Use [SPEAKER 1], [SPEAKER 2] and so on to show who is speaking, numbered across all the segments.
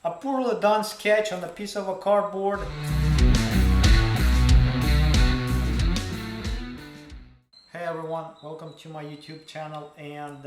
[SPEAKER 1] a poorly done sketch on a piece of a cardboard. Hey everyone, welcome to my YouTube channel, and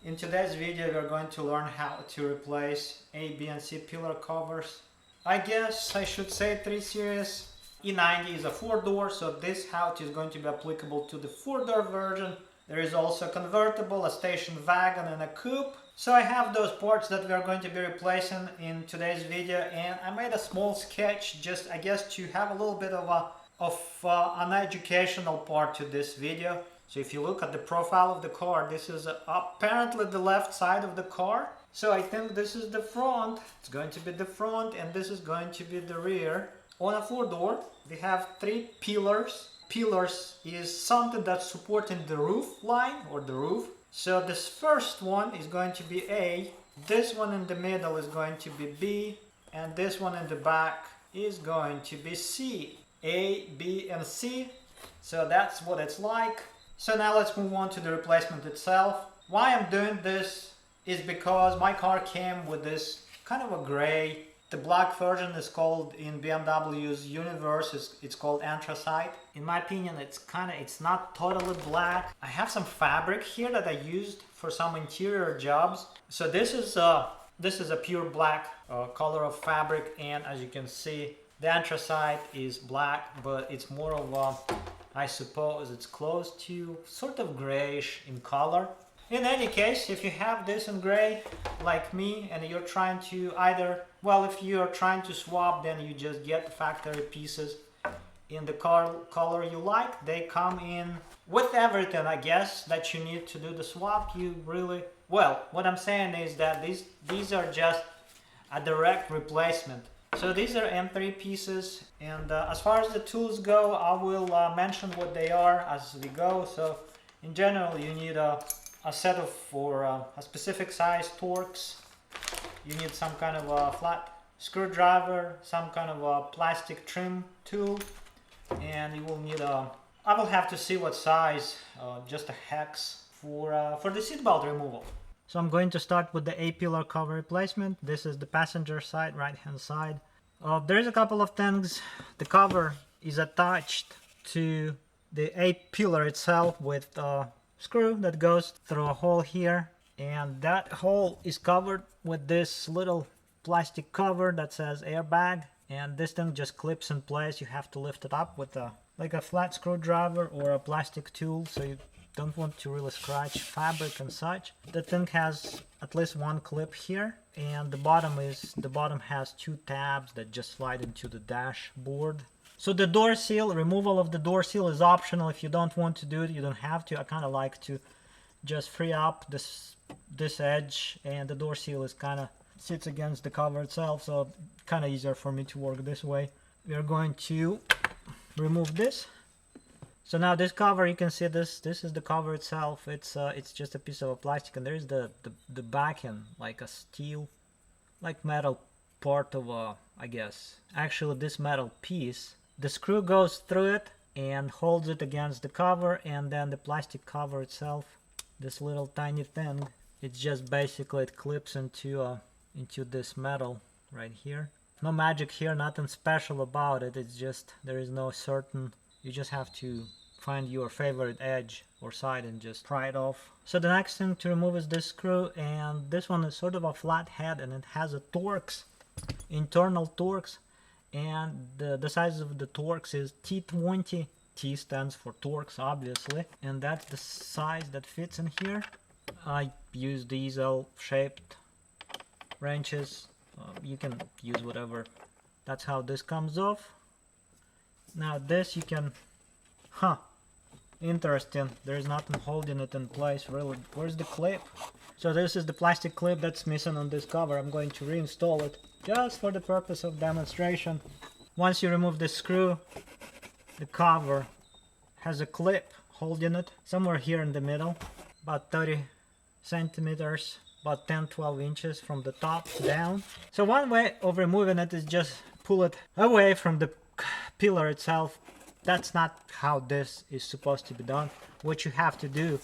[SPEAKER 1] in today's video we are going to learn how to replace A, B and C pillar covers. I guess I should say 3 series. E90 is a 4-door, so this how is going to be applicable to the 4-door version. There is also a convertible, a station wagon and a coupe. So I have those parts that we are going to be replacing in today's video, and I made a small sketch just I guess to have a little bit of an educational part to this video. So if you look at the profile of the car, this is apparently the left side of the car. So I think this is the front, it's going to be the front, and this is going to be the rear. On a 4-door, we have 3 pillars. Pillars is something that's supporting the roof line or the roof. So this first one is going to be A, this one in the middle is going to be B, and this one in the back is going to be C. A, B and C. So that's what it's like. So now let's move on to the replacement itself. Why I'm doing this is because my car came with this kind of a gray. The black version is called, in BMW's universe, it's called anthracite. In my opinion, it's not totally black. I have some fabric here that I used for some interior jobs. So this is a pure black color of fabric, and as you can see, the anthracite is black, but it's more of a, I suppose it's close to sort of grayish in color. In any case, if you have this in gray, like me, and you're trying to either, well, if you're trying to swap, then you just get the factory pieces in the color you like. They come in with everything, I guess, that you need to do the swap. You really, well, what I'm saying is that these are just a direct replacement. So these are M3 pieces, and as far as the tools go, I will mention what they are as we go. So in general, you need a set of, for a specific size Torx. You need some kind of a flat screwdriver, some kind of a plastic trim tool, and you will need I will have to see what size, just a hex for the seatbelt removal. So I'm going to start with the A pillar cover replacement. This is the passenger side, right hand side. There's a couple of things. The cover is attached to the A pillar itself with screw that goes through a hole here, and that hole is covered with this little plastic cover that says airbag, and this thing just clips in place. You have to lift it up with like a flat screwdriver or a plastic tool, so you don't want to really scratch fabric and such. The thing has at least one clip here, and the bottom has 2 tabs that just slide into the dashboard. So the door seal, removal of the door seal is optional. If you don't want to do it, you don't have to. I kind of like to just free up this edge, and the door seal is kind of sits against the cover itself, so kind of easier for me to work this way. We are going to remove this. So now this cover, you can see this is the cover itself. It's just a piece of plastic, and there's the backing, like a steel, like metal part of I guess. Actually, this metal piece, the screw goes through it and holds it against the cover, and then the plastic cover itself, this little tiny thing, it's just basically it clips into this metal right here. No magic here, nothing special about it. It's just there is no certain. You just have to find your favorite edge or side and just pry it off. So the next thing to remove is this screw, and this one is sort of a flat head, and it has a Torx, internal Torx, and the size of the Torx is T20. T stands for Torx, obviously, and that's the size that fits in here. I use diesel shaped wrenches. You can use whatever. That's how this comes off. Now this you can, interesting, there's nothing holding it in place really. Where's the clip? So this is the plastic clip that's missing on this cover. I'm going to reinstall it just for the purpose of demonstration. Once you remove the screw, the cover has a clip holding it somewhere here in the middle, about 30 centimeters, about 10-12 inches from the top down. So one way of removing it is just pull it away from the pillar itself. That's not how this is supposed to be done. What you have to do,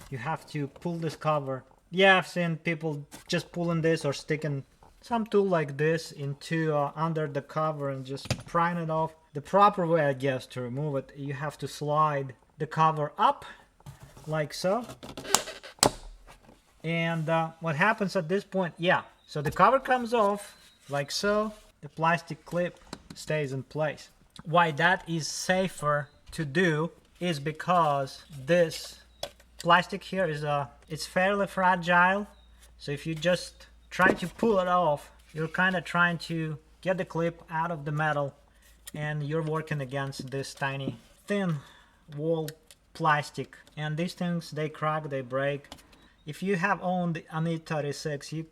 [SPEAKER 1] you have to pull this cover. Yeah, I've seen people just pulling this or sticking some tool like this into under the cover and just prying it off. The proper way, I guess, to remove it, you have to slide the cover up like so. And what happens at this point, yeah, so the cover comes off like so, the plastic clip stays in place. Why that is safer to do is because this plastic here is it's fairly fragile, so if you just try to pull it off, you're kind of trying to get the clip out of the metal, and you're working against this tiny thin wall plastic, and these things, they crack, they break. If you have owned an E36, you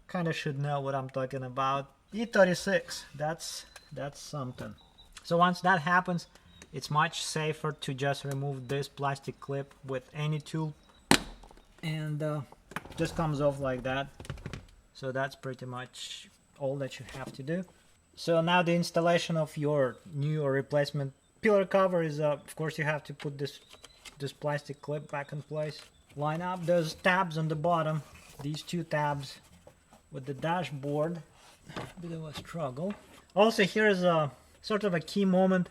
[SPEAKER 1] kind of should know what I'm talking about. E36, that's something. So once that happens, it's much safer to just remove this plastic clip with any tool, and just comes off like that. So that's pretty much all that you have to do. So now the installation of your new or replacement pillar cover is, of course, you have to put this plastic clip back in place. Line up those tabs on the bottom, these two tabs with the dashboard. Bit of a struggle. Also, here is a sort of a key moment.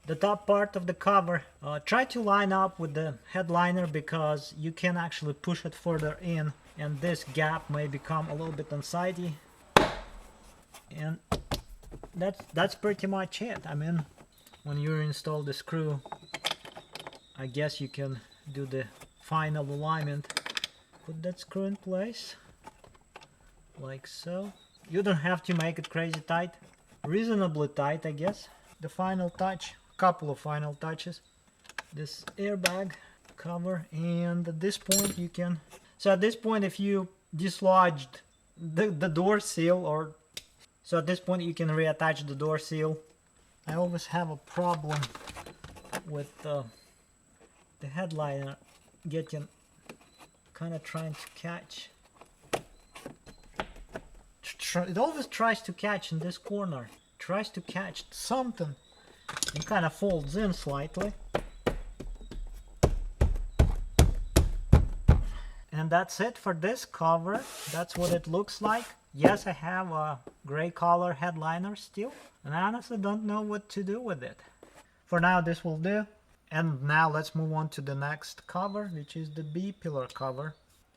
[SPEAKER 1] The top part of the cover, try to line up with the headliner, because you can actually push it further in, and this gap may become a little bit unsightly. And that's pretty much it. I mean, when you install the screw, I guess you can do the final alignment. Put that screw in place like so. You don't have to make it crazy tight, reasonably tight, I guess. The final touch, couple of final touches, this airbag cover, and at this point you can, so at this point, if you dislodged the door seal, or so at this point you can reattach the door seal. I always have a problem with the headliner getting, kind of trying to catch. It always tries to catch in this corner, tries to catch something, and kind of folds in slightly. And that's it for this cover. That's what it looks like. Yes, I have a gray color headliner still, and I honestly don't know what to do with it. For now, this will do. And now let's move on to the next cover, which is the B pillar cover.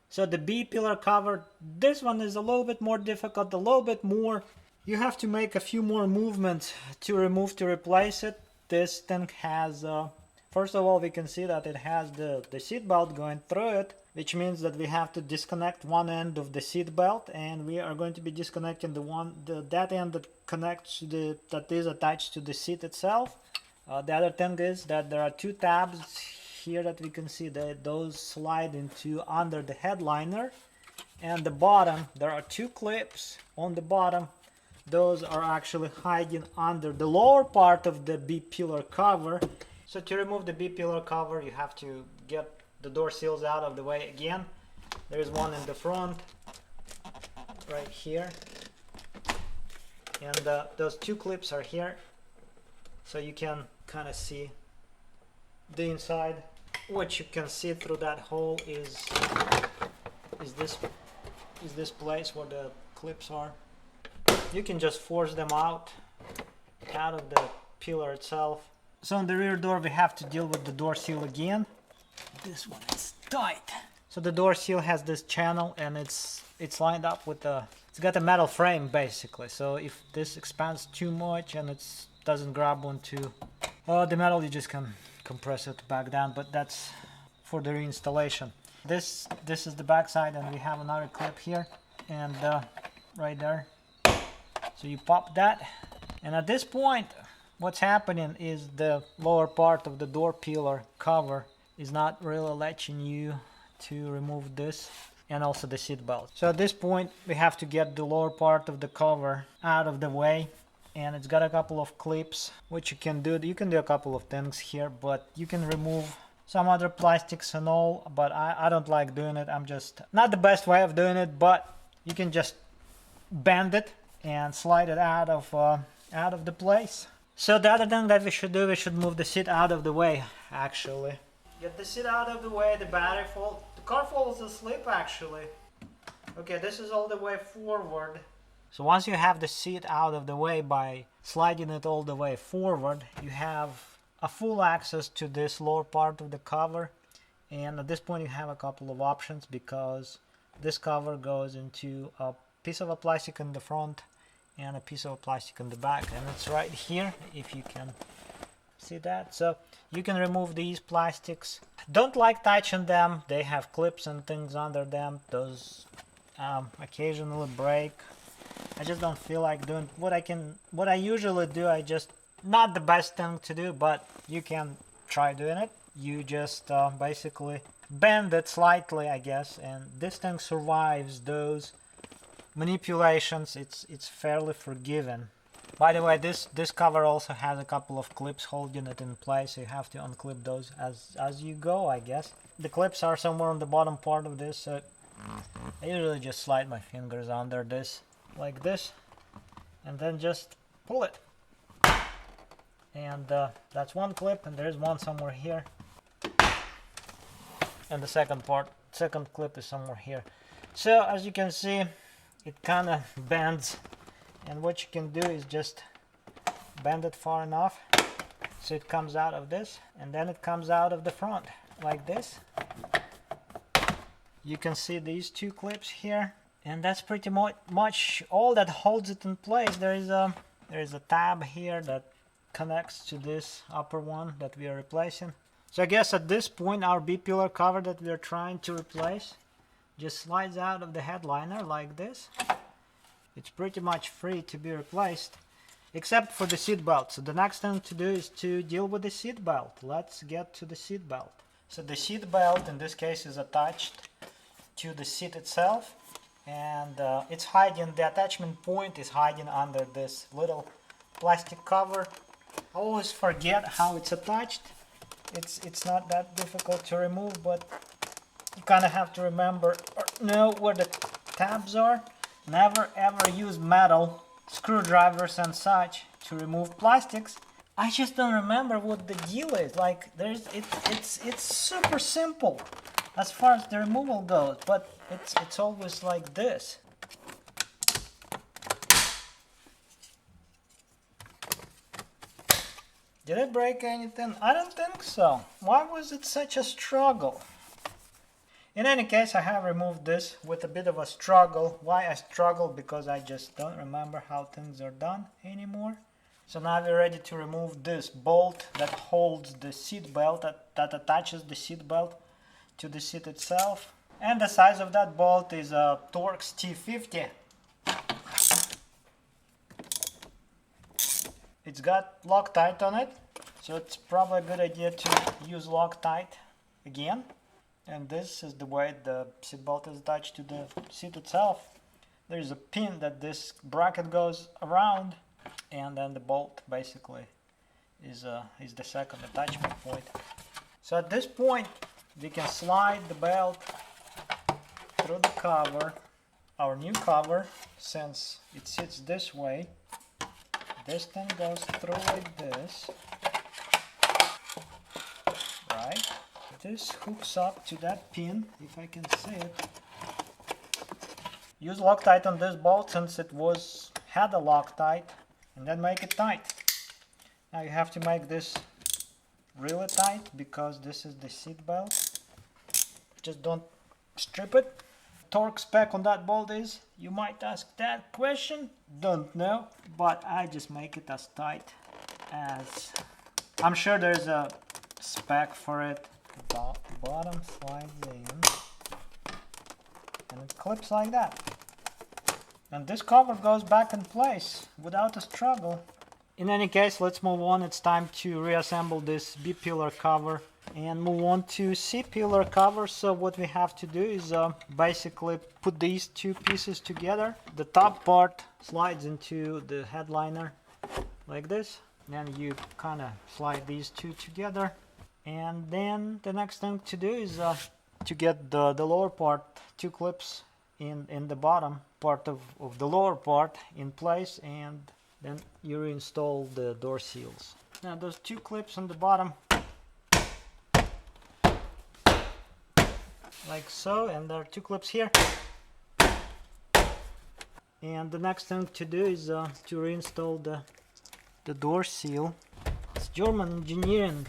[SPEAKER 1] So the B pillar cover, this one is a little bit more difficult, a little bit more. You have to make a few more movements to replace it. This thing has, first of all, we can see that it has the seat belt going through it, which means that we have to disconnect one end of the seat belt, and we are going to be disconnecting that end that connects that is attached to the seat itself. The other thing is that there are two tabs here that we can see that those slide into under the headliner, and the bottom, there are two clips on the bottom. Those are actually hiding under the lower part of the B pillar cover. So to remove the B pillar cover, you have to get the door seals out of the way again. There's one in the front right here, and those two clips are here, so you can kind of see the inside. What you can see through that hole is this place where the clips are. You can just force them out of the pillar itself. So on the rear door, we have to deal with the door seal again. This one is tight. So the door seal has this channel, and it's lined up with it's got a metal frame basically. So if this expands too much and it doesn't grab onto the metal, you just can compress it back down, but that's for the reinstallation. This is the back side, and we have another clip here and right there. So you pop that, and at this point what's happening is the lower part of the door pillar cover is not really letting you to remove this, and also the seat belt. So at this point we have to get the lower part of the cover out of the way, and it's got a couple of clips which you can do. You can do a couple of things here, but you can remove some other plastics and all, but I don't like doing it. I'm just not the best way of doing it, but you can just bend it and slide it out of the place. So the other thing that we should do, we should move the seat out of the way, actually. Get the seat out of the way, the battery the car falls asleep actually. Okay, this is all the way forward. So once you have the seat out of the way by sliding it all the way forward, you have a full access to this lower part of the cover. And at this point you have a couple of options, because this cover goes into a piece of a plastic in the front and a piece of plastic in the back, and it's right here if you can see that. So you can remove these plastics. Don't like touching them, they have clips and things under them. Those occasionally break. I just don't feel like doing what I usually do. I just, not the best thing to do, but you can try doing it. You just basically bend it slightly, I guess, and this thing survives those manipulations. It's fairly forgiving. By the way, this cover also has a couple of clips holding it in place, so you have to unclip those as you go, I guess. The clips are somewhere on the bottom part of this, so I usually just slide my fingers under this like this and then just pull it. And that's one clip, and there's one somewhere here, and the second clip is somewhere here. So as you can see, it kind of bends, and what you can do is just bend it far enough so it comes out of this, and then it comes out of the front like this. You can see these two clips here, and that's pretty much all that holds it in place. There is a tab here that connects to this upper one that we are replacing. So I guess at this point our B-pillar cover that we are trying to replace just slides out of the headliner like this. It's pretty much free to be replaced, except for the seat belt. So the next thing to do is to deal with the seat belt. Let's get to the seat belt. So the seat belt in this case is attached to the seat itself, and it's hiding, the attachment point is hiding under this little plastic cover. I always forget how it's attached. It's not that difficult to remove, but you kind of have to remember or know where the tabs are. Never ever use metal screwdrivers and such to remove plastics. I just don't remember what the deal is. Like it's super simple as far as the removal goes, but it's always like this. Did it break anything? I don't think so. Why was it such a struggle? In any case, I have removed this with a bit of a struggle. Why I struggle? Because I just don't remember how things are done anymore. So now we're ready to remove this bolt that holds the seat belt, that attaches the seat belt to the seat itself. And the size of that bolt is a Torx T50. It's got Loctite on it, so it's probably a good idea to use Loctite again. And this is the way the seat belt is attached to the seat itself. There's a pin that this bracket goes around, and then the bolt basically is the second attachment point. So at this point we can slide the belt through the cover, our new cover, since it sits this way. This thing goes through like this, right? This hooks up to that pin, if I can see it. Use Loctite on this bolt since it had a Loctite, and then make it tight. Now you have to make this really tight because this is the seat belt. Just don't strip it. Torque spec on that bolt is, you might ask that question, don't know, but I just make it as tight as, I'm sure there's a spec for it. The bottom slides in and it clips like that, and this cover goes back in place without a struggle. In any case, let's move on. It's time to reassemble this B-pillar cover and move on to C-pillar cover. So what we have to do is basically put these two pieces together. The top part slides into the headliner like this, then you kind of slide these two together, and then the next thing to do is to get the lower part, two clips in the bottom part of the lower part in place, and then you reinstall the door seals. Now those two clips on the bottom, like so, and there are two clips here, And the next thing to do is to reinstall the door seal. It's German engineering.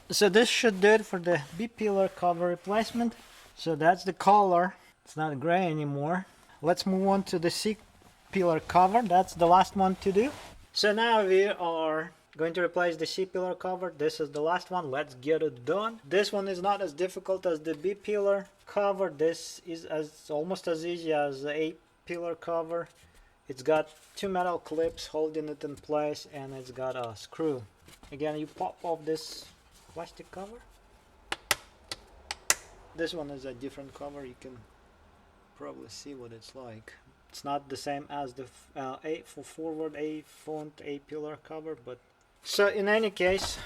[SPEAKER 1] So this should do it for the B-pillar cover replacement. So that's the color. It's not gray anymore. Let's move on to the C-pillar cover. That's the last one to do. So now we are going to replace the C-pillar cover. This is the last one. Let's get it done. This one is not as difficult as the B-pillar cover. This is almost as easy as the A-pillar cover. It's got two metal clips holding it in place, and it's got a screw. Again, you pop off this plastic cover. This one is a different cover. You can probably see what it's like. It's not the same as the A for forward A front A pillar cover, but so in any case,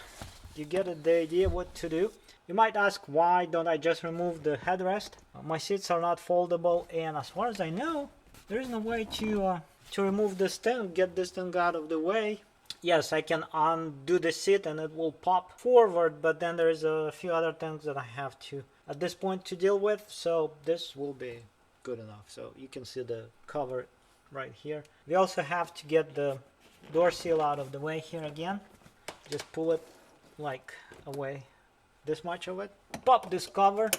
[SPEAKER 1] you get the idea what to do. You might ask, why don't I just remove the headrest? My seats are not foldable, and as far as I know, there is no way to remove this thing, get this thing out of the way. Yes, I can undo the seat and it will pop forward, but then there's a few other things that I have to at this point to deal with, so this will be good enough. So you can see the cover right here. We also have to get the door seal out of the way here again. Just pull it like away, this much of it. Pop this cover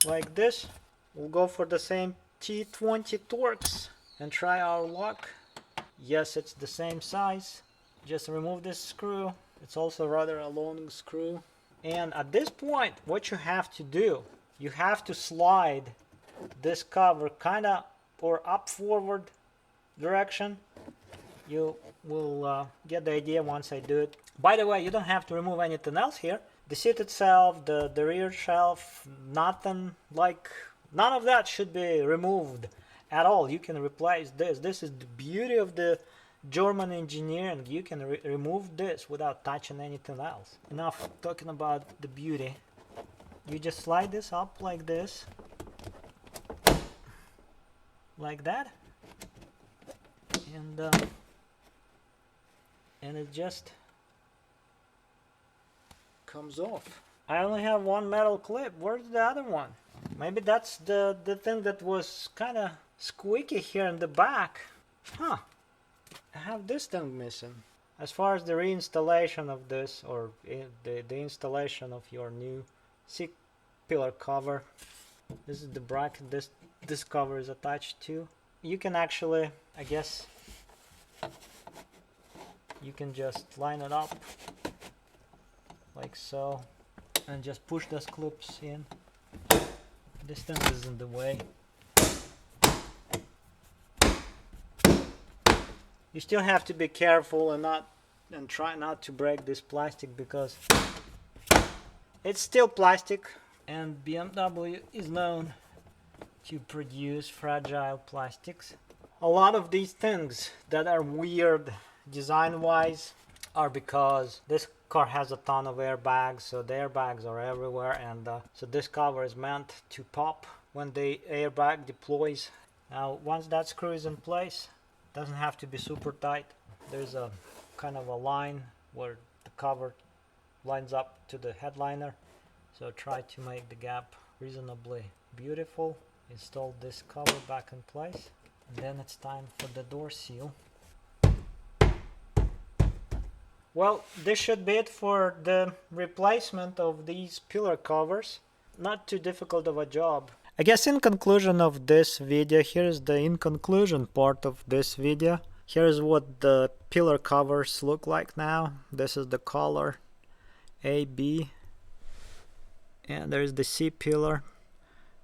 [SPEAKER 1] like this. We'll go for the same T20 Torx and try our luck. Yes, it's the same size. Just remove this screw. It's also rather a long screw. And at this point, what you have to do, you have to slide this cover kind of or up forward direction. You will get the idea once I do it. By the way, you don't have to remove anything else here. The seat itself, the rear shelf, nothing like, none of that should be removed at all. You can replace this. This is the beauty of the German engineering. You can remove this without touching anything else. Enough talking about the beauty. You just slide this up like this, like that, and it just comes off. I only have one metal clip. Where's the other one? Maybe that's the thing that was kind of squeaky here in the back. Huh. I have this thing missing. As far as the reinstallation of this, or the installation of your new C-pillar cover, this is the bracket this cover is attached to. You can actually, I guess, you can just line it up like so and just push those clips in. This thing is in the way. You still have to be careful and try not to break this plastic, because it's still plastic, and BMW is known to produce fragile plastics. A lot of these things that are weird design-wise are because this car has a ton of airbags, so the airbags are everywhere, and so this cover is meant to pop when the airbag deploys. Now, once that screw is in place, doesn't have to be super tight. There's a kind of a line where the cover lines up to the headliner, so try to make the gap reasonably beautiful. Install this cover back in place, and then it's time for the door seal. Well, this should be it for the replacement of these pillar covers. Not too difficult of a job. I guess in conclusion of this video, here's the in conclusion part of this video. Here's what the pillar covers look like now. This is the color A, B, and there's the C pillar.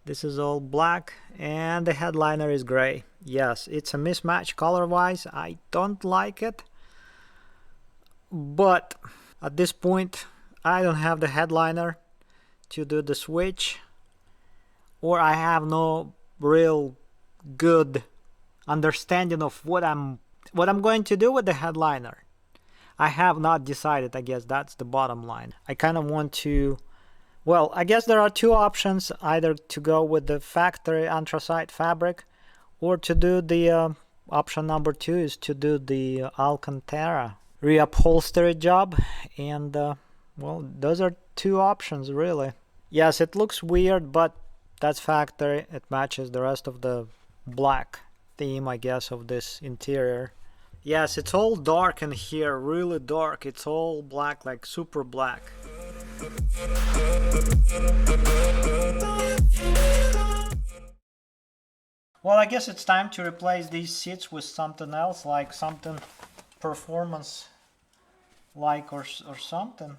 [SPEAKER 1] This is all black, and the headliner is gray. Yes, it's a mismatch color wise. I don't like it, but at this point I don't have the headliner to do the switch, or I have no real good understanding of what I'm going to do with the headliner. I have not decided. I guess that's the bottom line. I kind of want to, well, I guess there are two options: either to go with the factory anthracite fabric, or to do the option number 2 is to do the Alcantara reupholstery job. And well, those are two options really. Yes, it looks weird, but that's factory. It matches the rest of the black theme, I guess, of this interior. Yes, it's all dark in here, really dark. It's all black, like super black. Well, I guess it's time to replace these seats with something else, like something performance like or something.